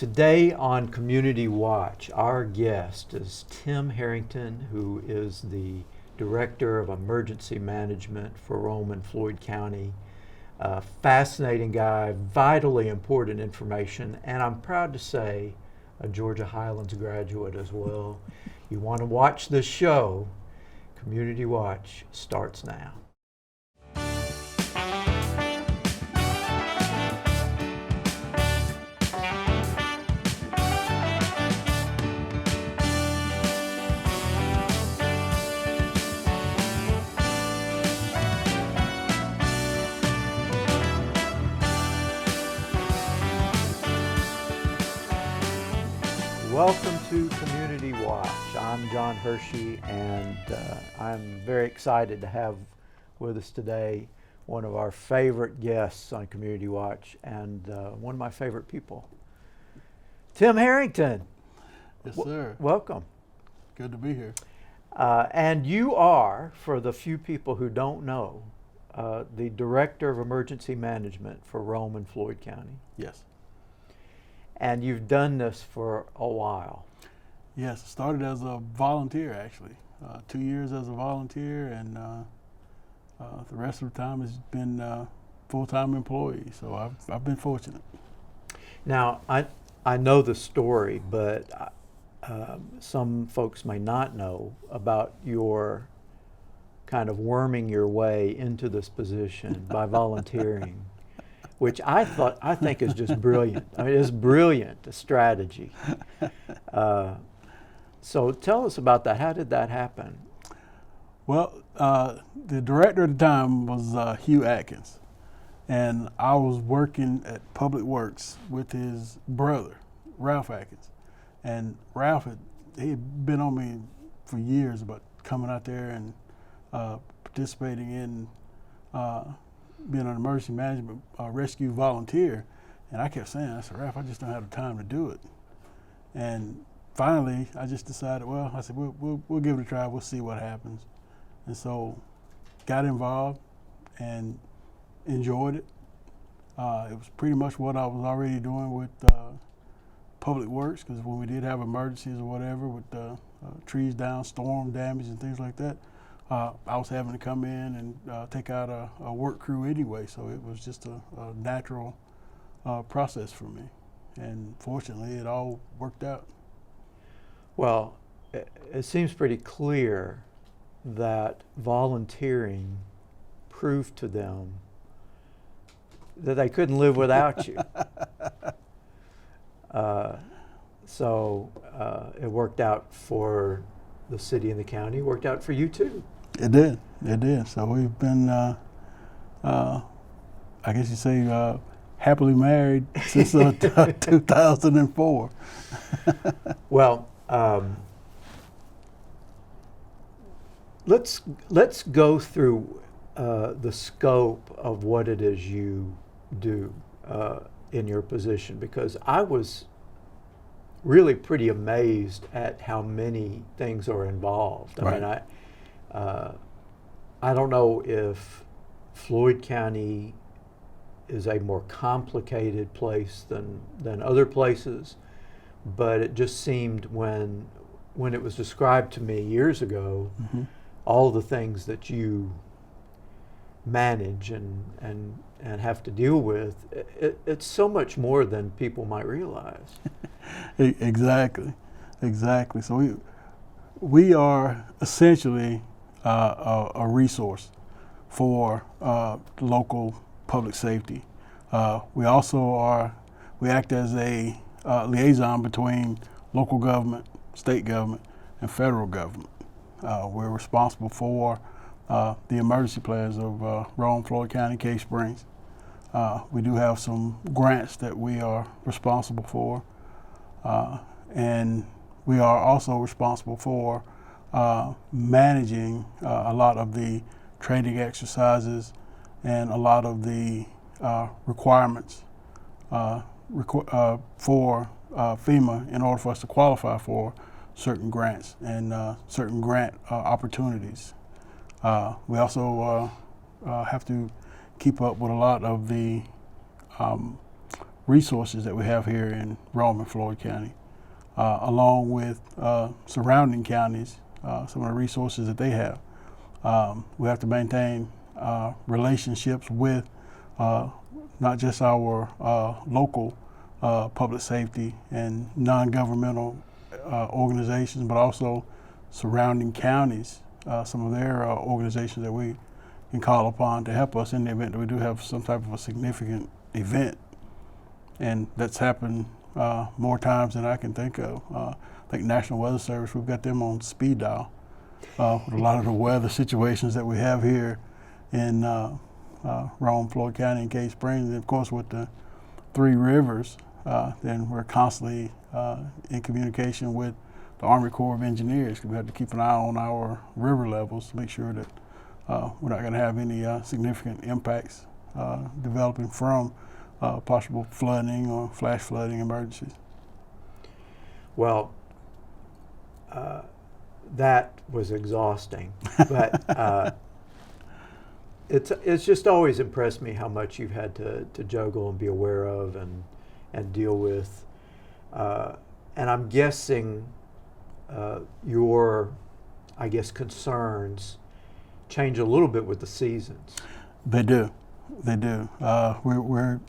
Today on Community Watch, our guest is Tim Herrington, who is the Director of Emergency Management for Rome and Floyd County. Fascinating guy, vitally important information, and I'm proud to say a Georgia Highlands graduate as well. You want to watch this show, Community Watch starts now. Welcome to Community Watch. I'm John Hershey, and I'm very excited to have with us today one of our favorite guests on Community Watch and one of my favorite people, Tim Herrington. Yes, sir. Welcome. Good to be here. And you are, for the few people who don't know, the Director of Emergency Management for Rome and Floyd County. Yes. And you've done this for a while. Yes, started as a volunteer actually. 2 years as a volunteer, and the rest of the time has been full-time employee. So I've been fortunate. Now I know the story, but some folks may not know about your kind of worming your way into this position by volunteering. Which I think is just brilliant. I mean, it's brilliant, a strategy. So tell us about that. How did that happen? Well, the director at the time was Hugh Atkins, and I was working at Public Works with his brother, Ralph Atkins. And Ralph he had been on me for years about coming out there and participating in being an emergency management rescue volunteer. And I kept saying, I said, Ralph, I just don't have the time to do it. And finally, I just decided, well, I said, we'll give it a try. We'll see what happens. And so got involved and enjoyed it. It was pretty much what I was already doing with Public Works, because when we did have emergencies or whatever with trees down, storm damage and things like that, I was having to come in and take out a work crew anyway, so it was just a natural process for me. And fortunately, it all worked out. Well, it seems pretty clear that volunteering proved to them that they couldn't live without you. So it worked out for the city and the county, it worked out for you too. It did. So we've been, I guess you say, happily married since 2004. Well, let's go through the scope of what it is you do in your position, because I was really pretty amazed at how many things are involved. Right. I mean, I don't know if Floyd County is a more complicated place than other places, but it just seemed when it was described to me years ago, Mm-hmm. all the things that you manage and have to deal with, it's so much more than people might realize. Exactly. So we are essentially a resource for local public safety. We act as a liaison between local government, state government, and federal government. We're responsible for the emergency plans of Rome, Floyd County, Cave Springs. We do have some grants that we are responsible for, and we are also responsible for managing a lot of the training exercises and a lot of the requirements for FEMA in order for us to qualify for certain grants and certain grant opportunities. We also have to keep up with a lot of the resources that we have here in Rome and Floyd County, along with surrounding counties, some of the resources that they have. We have to maintain relationships with not just our local public safety and non-governmental organizations, but also surrounding counties, some of their organizations that we can call upon to help us in the event that we do have some type of a significant event. And that's happened more times than I can think of. I think National Weather Service, we've got them on speed dial with a lot of the weather situations that we have here in Rome, Floyd County, and Cave Springs. And of course, with the three rivers, then we're constantly in communication with the Army Corps of Engineers. We have to keep an eye on our river levels to make sure that we're not going to have any significant impacts developing from possible flooding or flash flooding emergencies. Well, that was exhausting, but it's just always impressed me how much you've had to juggle and be aware of and deal with. And I'm guessing your, I guess, concerns change a little bit with the seasons. They do. They do. We're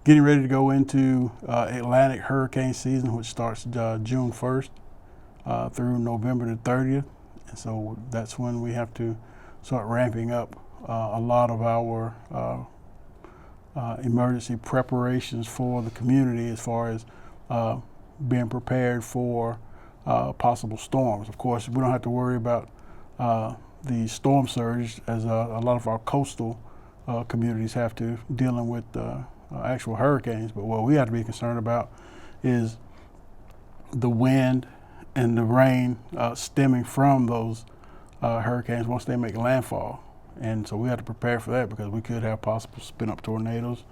getting ready to go into Atlantic hurricane season, which starts June 1st through November the 30th. And so that's when we have to start ramping up a lot of our emergency preparations for the community as far as being prepared for possible storms. Of course, we don't have to worry about the storm surge as a lot of our coastal communities have to, dealing with actual hurricanes. But what we have to be concerned about is the wind and the rain stemming from those hurricanes once they make landfall. And so we have to prepare for that because we could have possible spin-up tornadoes,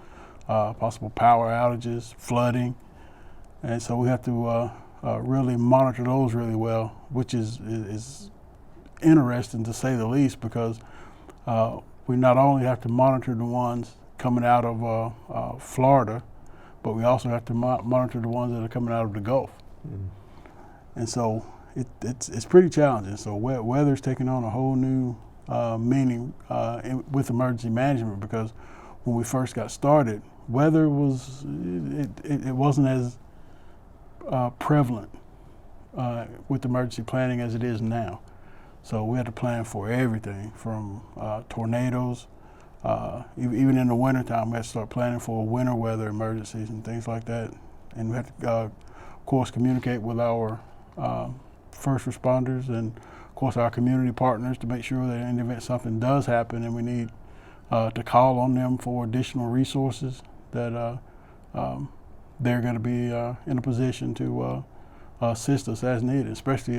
possible power outages, flooding. And so we have to really monitor those really well, which is interesting to say the least, because we not only have to monitor the ones coming out of Florida, but we also have to monitor the ones that are coming out of the Gulf. Mm. And so it's pretty challenging. So weather's taking on a whole new meaning with emergency management, because when we first got started, weather it wasn't as prevalent with emergency planning as it is now. So we had to plan for everything from tornadoes, even in the wintertime, we had to start planning for winter weather emergencies and things like that. And we had to, of course, communicate with our first responders and, of course, our community partners to make sure that in the event something does happen and we need to call on them for additional resources, that they're going to be in a position to assist us as needed, especially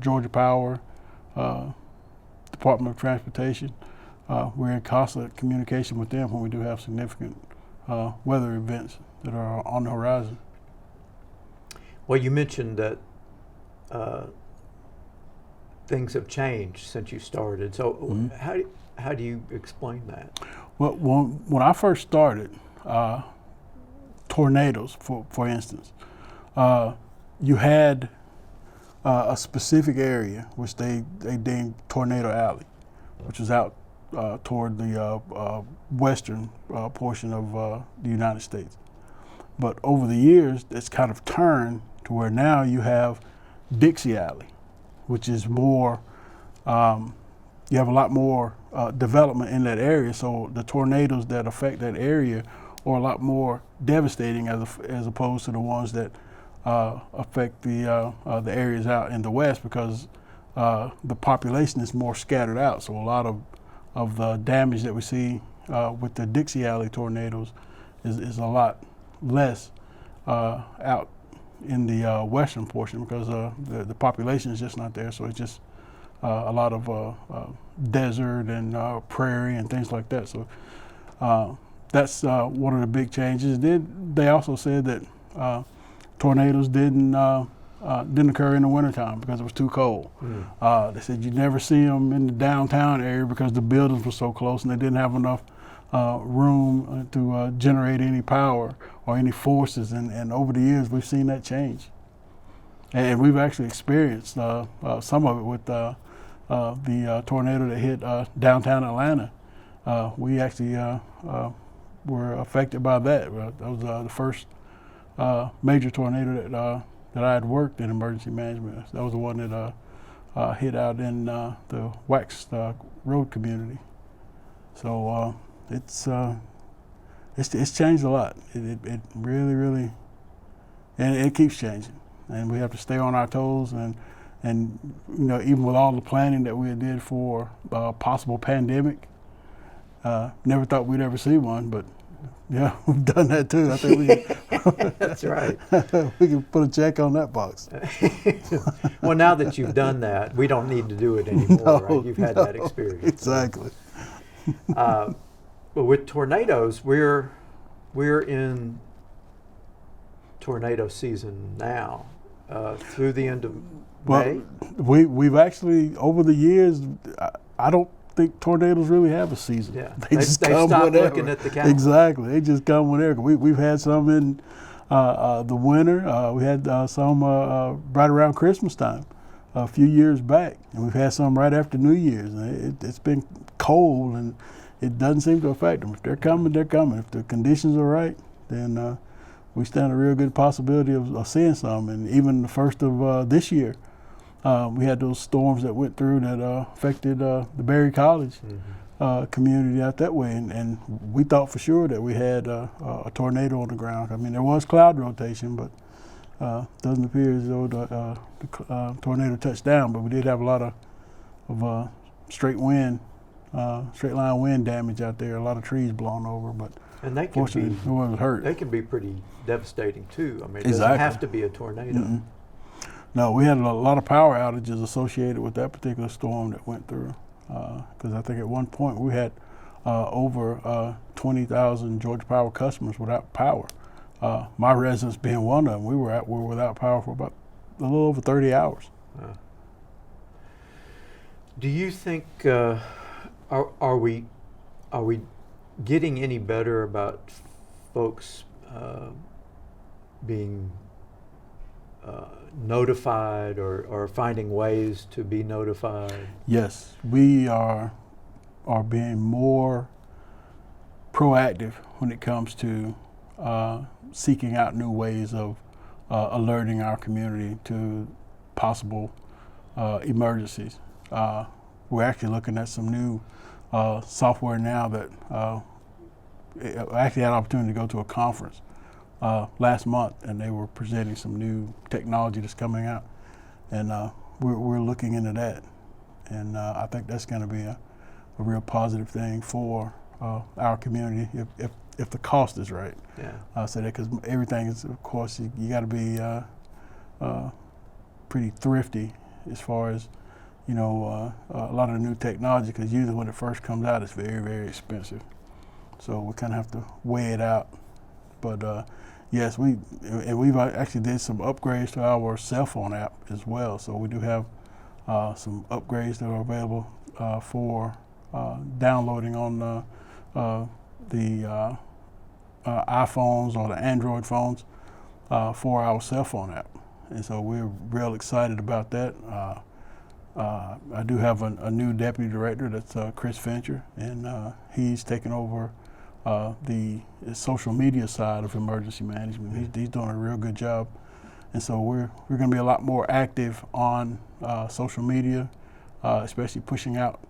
Georgia Power, Department of Transportation. We're in constant communication with them when we do have significant weather events that are on the horizon. Well, you mentioned that things have changed since you started. So mm-hmm. How do you explain that? Well, when I first started, tornadoes, for instance, you had a specific area which they deemed Tornado Alley, which was out toward the western portion of the United States. But over the years, it's kind of turned to where now you have Dixie Alley, which is more, you have a lot more development in that area. So the tornadoes that affect that area are a lot more devastating as opposed to the ones that affect the areas out in the west, because the population is more scattered out. So a lot of the damage that we see with the Dixie Alley tornadoes is a lot less out in the western portion, because the population is just not there. So it's just a lot of desert and prairie and things like that. So that's one of the big changes. Then they also said that tornadoes didn't occur in the wintertime because it was too cold. Mm. They said you never see them in the downtown area because the buildings were so close and they didn't have enough room to generate any power or any forces. And over the years, we've seen that change. And we've actually experienced some of it with the tornado that hit downtown Atlanta. We actually were affected by that. That was the first major tornado that I had worked in emergency management. That was the one that hit out in the Wax Road community. So it's changed a lot. It really, really, and it keeps changing. And we have to stay on our toes, and even with all the planning that we did for possible pandemic, never thought we'd ever see one, but yeah, we've done that too. I think we can, That's right. we can put a check on that box. Well, now that you've done that, we don't need to do it anymore, right? You've had that experience. Exactly. But with tornadoes, we're in tornado season now, through the end of May. Well, we've actually, over the years, I don't think tornadoes really have a season. Yeah, they just come stopped whenever. looking at the calendar. Exactly, they just come whenever. We've had some in the winter. We had some right around Christmas time a few years back, and we've had some right after New Year's. And it's been cold, and it doesn't seem to affect them. If they're coming, they're coming. If the conditions are right, then we stand a real good possibility of seeing some. And even the first of this year, we had those storms that went through that affected the Berry College community out that way, and we thought for sure that we had a tornado on the ground. I mean, there was cloud rotation, but doesn't appear as though the tornado touched down. But we did have a lot of straight line wind damage out there, a lot of trees blown over, but and they can fortunately, no one was hurt. They can be pretty devastating too. I mean, it Exactly. doesn't have to be a tornado. Mm-mm. No, we had a lot of power outages associated with that particular storm that went through. Because I think at one point we had over 20,000 Georgia Power customers without power. My residence being one of them, we were without power for about a little over 30 hours. Do you think are we getting any better about folks being notified or finding ways to be notified? Yes, we are being more proactive when it comes to seeking out new ways of alerting our community to possible emergencies. We're actually looking at some new software now that I actually had an opportunity to go to a conference last month, and they were presenting some new technology that's coming out, and we're looking into that, and I think that's going to be a real positive thing for our community if the cost is right. Yeah. I'll say that because everything is, of course, you got to be pretty thrifty as far as a lot of the new technology, because usually when it first comes out, it's very, very expensive. So we kind of have to weigh it out. But yes, we've actually did some upgrades to our cell phone app as well. So we do have some upgrades that are available for downloading on the iPhones or the Android phones for our cell phone app. And so we're real excited about that. I do have a new deputy director, that's Chris Fincher, and he's taken over the social media side of emergency management. He's doing a real good job, and so we're going to be a lot more active on social media, especially pushing out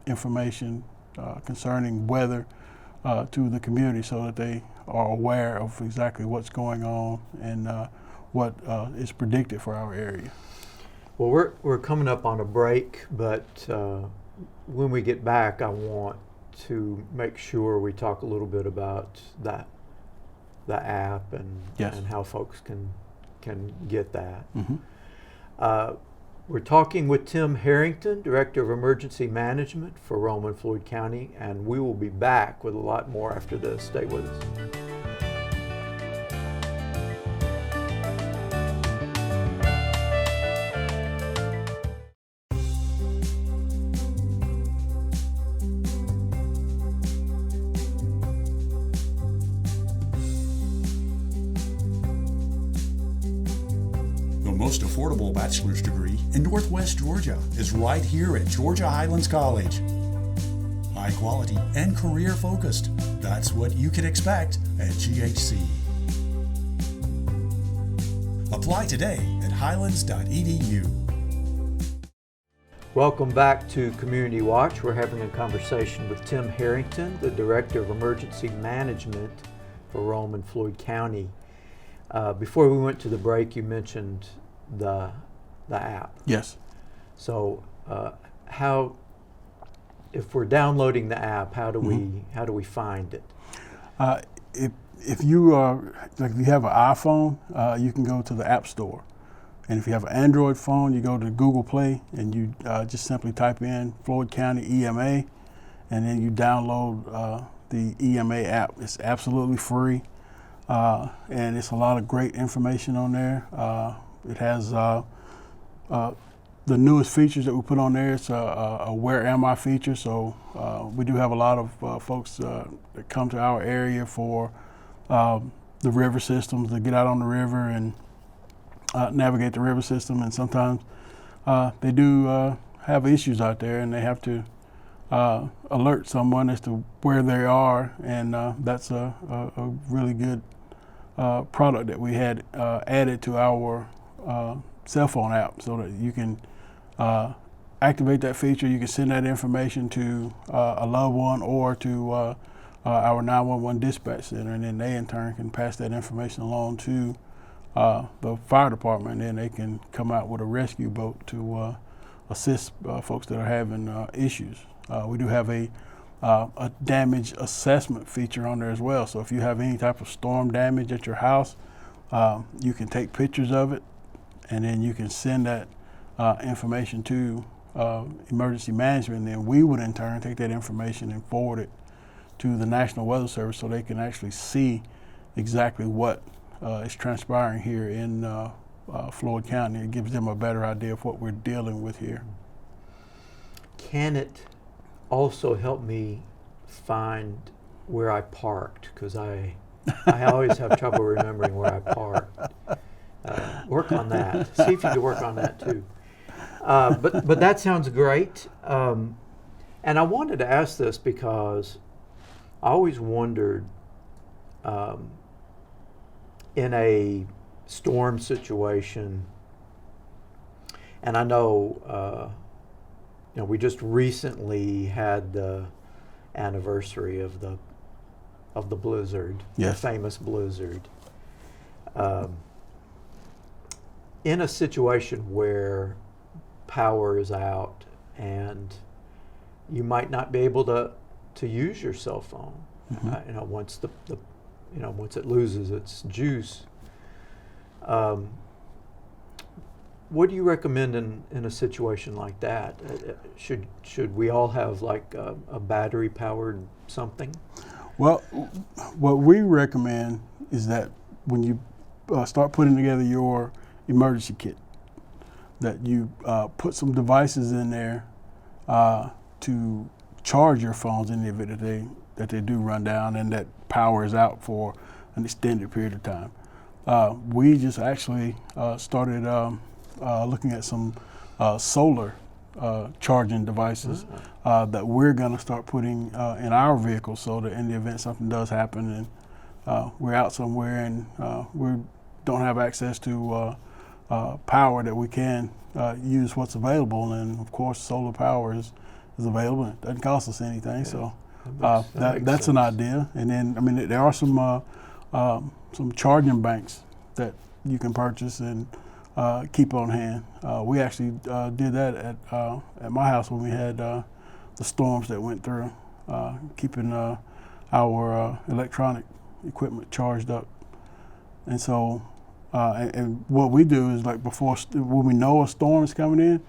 information concerning weather to the community, so that they are aware of exactly what's going on and what is predicted for our area. Well, we're coming up on a break, but when we get back, I want to make sure we talk a little bit about the app and Yes. and how folks can get that. Mm-hmm. We're talking with Tim Herrington, Director of Emergency Management for Rome and Floyd County, and we will be back with a lot more after this. Stay with us. most affordable bachelor's degree in Northwest Georgia is right here at Georgia Highlands College. High quality and career focused. That's what you can expect at GHC. Apply today at highlands.edu. Welcome back to Community Watch. We're having a conversation with Tim Herrington, the Director of Emergency Management for Rome and Floyd County. Before we went to the break, you mentioned the app. Yes. So, if we're downloading the app, how do we find it? If you if you have an iPhone, you can go to the App Store, and if you have an Android phone, you go to Google Play and you just simply type in Floyd County EMA, and then you download the EMA app. It's absolutely free, and it's a lot of great information on there. It has the newest features that we put on there. It's a Where Am I feature, so we do have a lot of folks that come to our area for the river systems, to get out on the river and navigate the river system, and sometimes they do have issues out there and they have to alert someone as to where they are, and that's a really good product that we had added to our cell phone app, so that you can activate that feature. You can send that information to a loved one or to our 911 dispatch center, and then they in turn can pass that information along to the fire department, and then they can come out with a rescue boat to assist folks that are having issues. We do have a damage assessment feature on there as well. So if you have any type of storm damage at your house, you can take pictures of it, and then you can send that information to emergency management, and then we would in turn take that information and forward it to the National Weather Service so they can actually see exactly what is transpiring here in Floyd County. It gives them a better idea of what we're dealing with here. Can it also help me find where I parked? Because I always have trouble remembering where I parked. Work on that. See if you can work on that too. But that sounds great. And I wanted to ask this because I always wondered, in a storm situation, and I know, we just recently had the anniversary of the blizzard, yes, the famous blizzard. In a situation where power is out and you might not be able to use your cell phone, once once it loses its juice. What do you recommend in a situation like that? Should we all have like a battery powered something? Well, what we recommend is that when you start putting together your emergency kit, that you put some devices in there to charge your phones in the event that they do run down and that power is out for an extended period of time. We just actually started looking at some solar charging devices that we're going to start putting in our vehicles, so that in the event something does happen and we're out somewhere and we don't have access to power, that we can use what's available. And of course, solar power is available. It doesn't cost us anything, yeah. So that's an idea. And then there are some charging banks that you can purchase and keep on hand. We actually did that at my house when we had the storms that went through, keeping our electronic equipment charged up. And so, and what we do is, like, when we know a storm is coming in,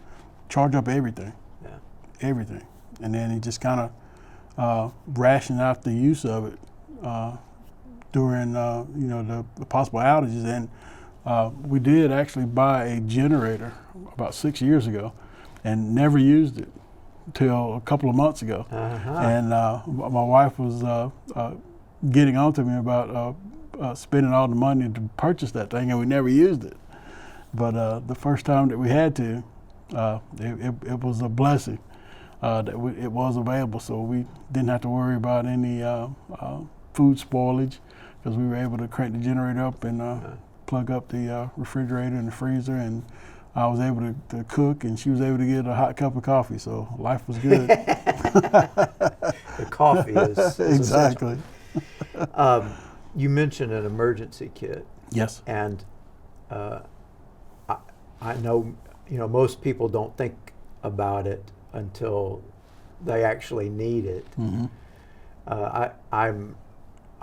charge up everything. Yeah. Everything. And then you just kind of ration out the use of it during the possible outages. And we did actually buy a generator about 6 years ago and never used it until a couple of months ago. And my wife was getting on to me about spending all the money to purchase that thing, and we never used it. But the first time that we had to, it was a blessing that it was available, so we didn't have to worry about any food spoilage because we were able to crank the generator up and plug up the refrigerator and the freezer, and I was able to cook, and she was able to get a hot cup of coffee, so life was good. The coffee is exactly. You mentioned an emergency kit. Yes. And I know, most people don't think about it until they actually need it. Mm-hmm.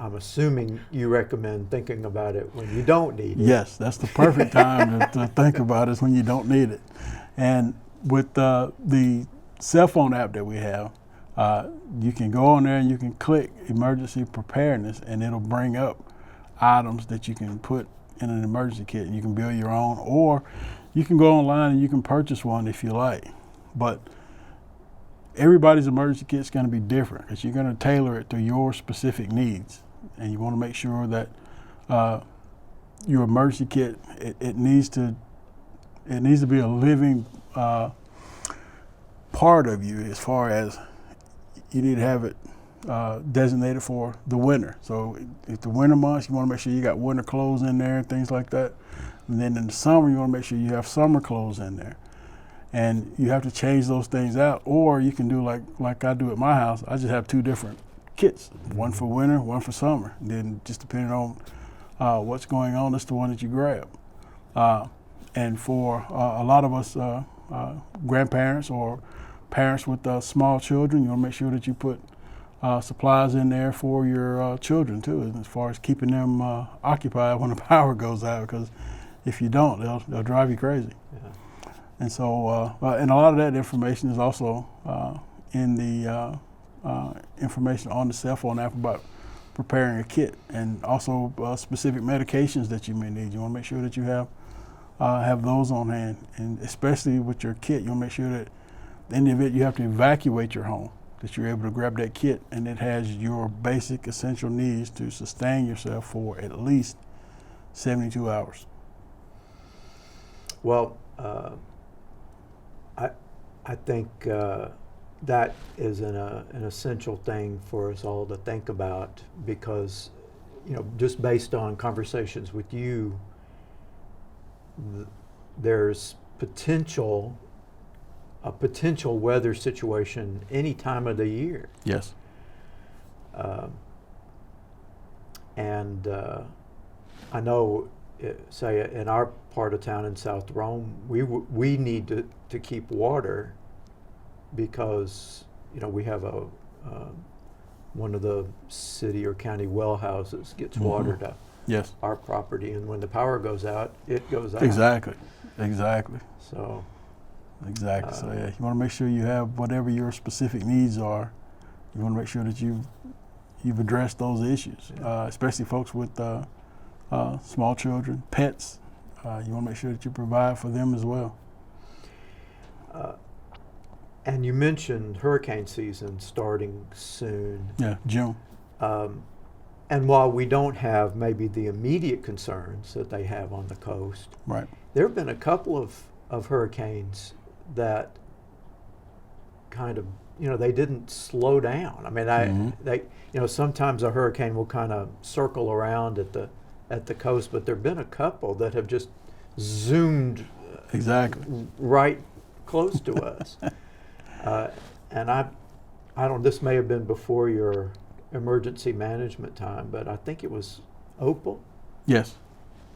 I'm assuming you recommend thinking about it when you don't need it. Yes, that's the perfect time to think about it, is when you don't need it. And with the cell phone app that we have, you can go on there and you can click emergency preparedness, and it'll bring up items that you can put in an emergency kit, and you can build your own, or you can go online and you can purchase one if you like. But everybody's emergency kit is going to be different because you're going to tailor it to your specific needs, and you want to make sure that your emergency kit it needs to be a living part of you, as far as you need to have it designated for the winter. So if the winter months, you want to make sure you got winter clothes in there and things like that. And then in the summer, you want to make sure you have summer clothes in there. And you have to change those things out, or you can do like I do at my house. I just have two different kits, one for winter, one for summer. And then just depending on what's going on, that's the one that you grab. And for a lot of us grandparents or parents with small children, you want to make sure that you put supplies in there for your children too, as far as keeping them occupied when the power goes out, because if you don't, they'll drive you crazy. Yeah. And so, and a lot of that information is also in the information on the cell phone app about preparing a kit, and also specific medications that you may need. You want to make sure that you have those on hand, and especially with your kit, you want to make sure that in the event you have to evacuate your home, that you're able to grab that kit and it has your basic essential needs to sustain yourself for at least 72 hours. Well, I think that is an essential thing for us all to think about, because, just based on conversations with you, there's a potential weather situation any time of the year. Yes. And I know, say in our part of town in South Rome, we need to keep water, because we have one of the city or county well houses gets water to Yes. our property, and when the power goes out, it goes out. Exactly. So Exactly. So yeah, you want to make sure you have whatever your specific needs are. You want to make sure that you've addressed those issues, especially folks with small children, pets. You want to make sure that you provide for them as well. And you mentioned hurricane season starting soon. Yeah, June. And while we don't have maybe the immediate concerns that they have on the coast, Right. there have been a couple of hurricanes that kind of, they didn't slow down. I mean, they, sometimes a hurricane will kind of circle around at the coast, but there've been a couple that have just zoomed Exactly. right close to us. And I don't, this may have been before your emergency management time, but I think it was Opal Yes.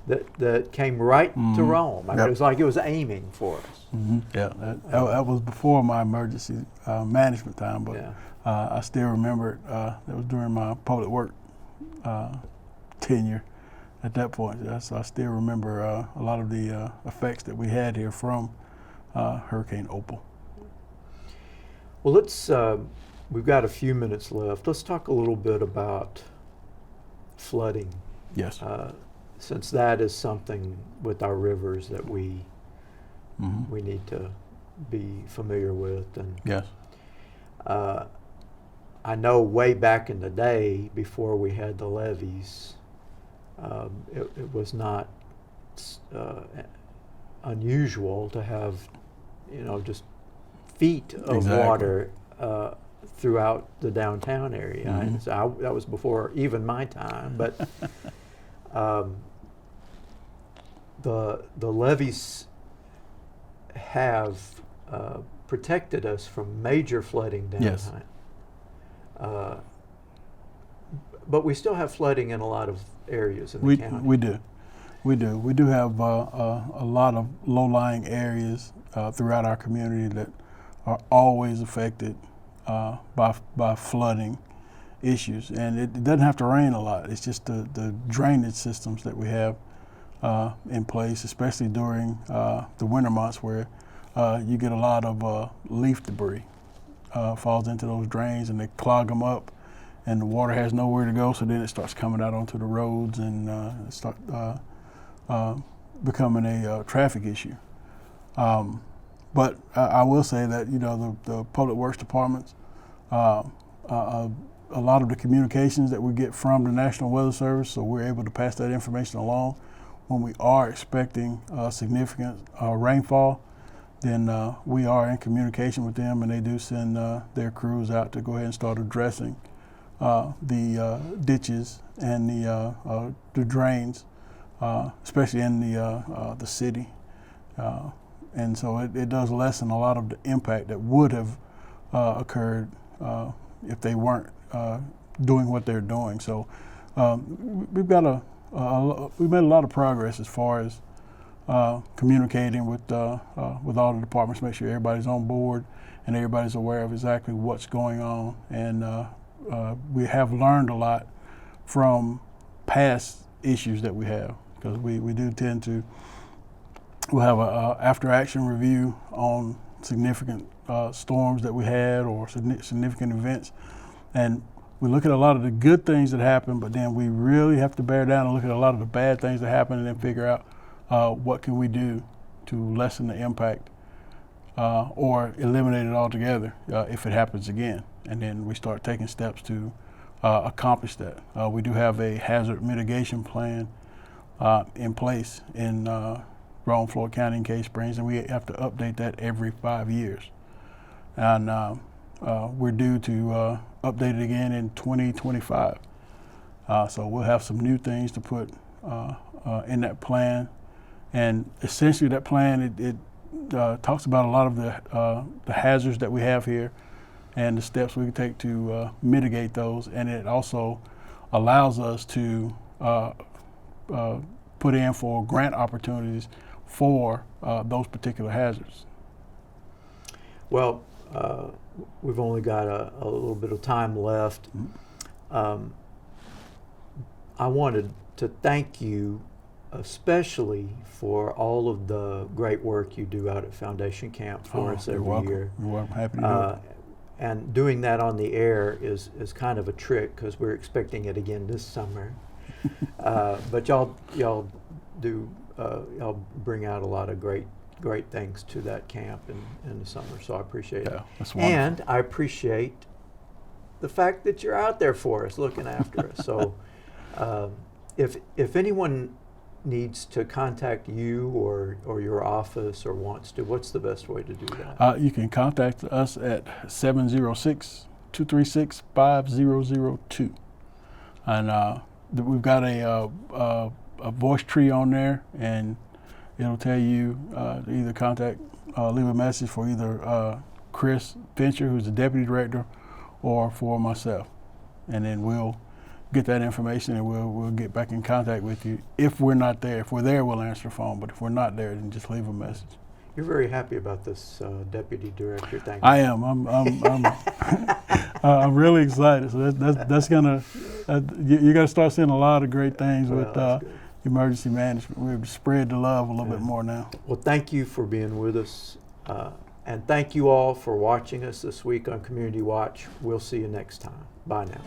that came right to Rome. I mean, Yep. it was like it was aiming for us. Yeah, that was before my emergency management time, but Yeah. I still remember that was during my public work tenure at that point. So I still remember a lot of the effects that we had here from Hurricane Opal. Well, we've got a few minutes left. Let's talk a little bit about flooding, Yes. since that is something with our rivers that we need to be familiar with. And Yes. I know way back in the day, before we had the levees, it was not unusual to have, just feet of Exactly. water throughout the downtown area. Mhm. And so that was before even my time, but the levees have protected us from major flooding Yes. downtown. But we still have flooding in a lot of areas in the We county. we do. We do have a lot of low-lying areas throughout our community that are always affected by flooding issues, and it doesn't have to rain a lot. It's just the drainage systems that we have in place, especially during the winter months, where you get a lot of leaf debris falls into those drains, and they clog them up, and the water has nowhere to go. So then it starts coming out onto the roads and start becoming a traffic issue. But I will say that the public works departments, a lot of the communications that we get from the National Weather Service, so we're able to pass that information along when we are expecting significant rainfall. Then we are in communication with them, and they do send their crews out to go ahead and start addressing the ditches and the drains, especially in the city. And so it does lessen a lot of the impact that would have occurred if they weren't doing what they're doing. So we've got we've made a lot of progress as far as communicating with all the departments, make sure everybody's on board and everybody's aware of exactly what's going on. And we have learned a lot from past issues that we have, because we do tend to. We'll have a after-action review on significant storms that we had or significant events, and we look at a lot of the good things that happen, but then we really have to bear down and look at a lot of the bad things that happen, and then figure out what can we do to lessen the impact or eliminate it altogether if it happens again, and then we start taking steps to accomplish that. We do have a hazard mitigation plan in place in Floyd County and Cave Springs, and we have to update that every 5 years. And we're due to update it again in 2025. So we'll have some new things to put in that plan. And essentially that plan, it talks about a lot of the hazards that we have here and the steps we can take to mitigate those. And it also allows us to put in for grant opportunities for those particular hazards. Well, we've only got a little bit of time left. I wanted to thank you especially for all of the great work you do out at Foundation Camp for us every year. You're welcome. Happy to do it. And doing that on the air is kind of a trick, because we're expecting it again this summer. But y'all do y'all bring out a lot of great things to that camp in the summer, so I appreciate it. That's wonderful. And I appreciate the fact that you're out there for us, looking after us. So if anyone needs to contact you or your office or wants to, what's the best way to do that? You can contact us at 706-236-5002. And we've got a voice tree on there, and it'll tell you to either contact, leave a message for either Chris Fincher, who's the deputy director, or for myself. And then we'll get that information, and we'll get back in contact with you. If we're not there, if we're there, we'll answer the phone. But if we're not there, then just leave a message. You're very happy about this deputy director thing. I am. I'm really excited. So that's gonna. You're gonna start seeing a lot of great things with emergency management. We've spread the love a little bit more now. Well, thank you for being with us, and thank you all for watching us this week on Community Watch. We'll see you next time. Bye now.